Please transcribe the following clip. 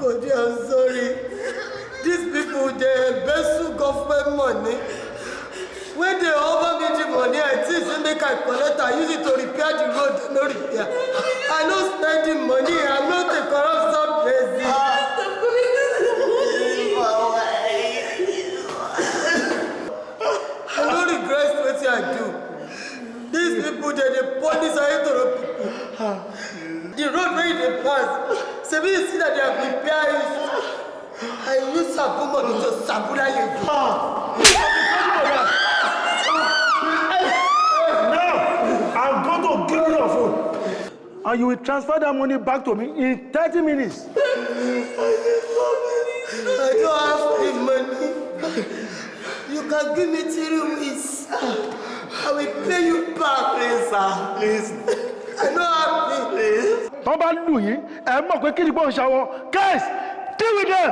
God, I'm sorry. These people, they embezzle government money. When they offer me the money, I think they make I collect, I use it to repair the road, no repair. I don't spend the money, I'm not a corrupt son crazy. I don't regret what I do. These people, they police are into the people. The road where they pass, so we see that they have repaired. I use Sabu money to Sabula Ledu. I'm going to give you your phone. And you will transfer that money back to me in 30 minutes. I don't have the money. You can give me 3 weeks. I will pay you back. Please, sir. Please. I don't have it. Please. Don't bad do you? I'm not going to keep on shower. Guys, deal with them.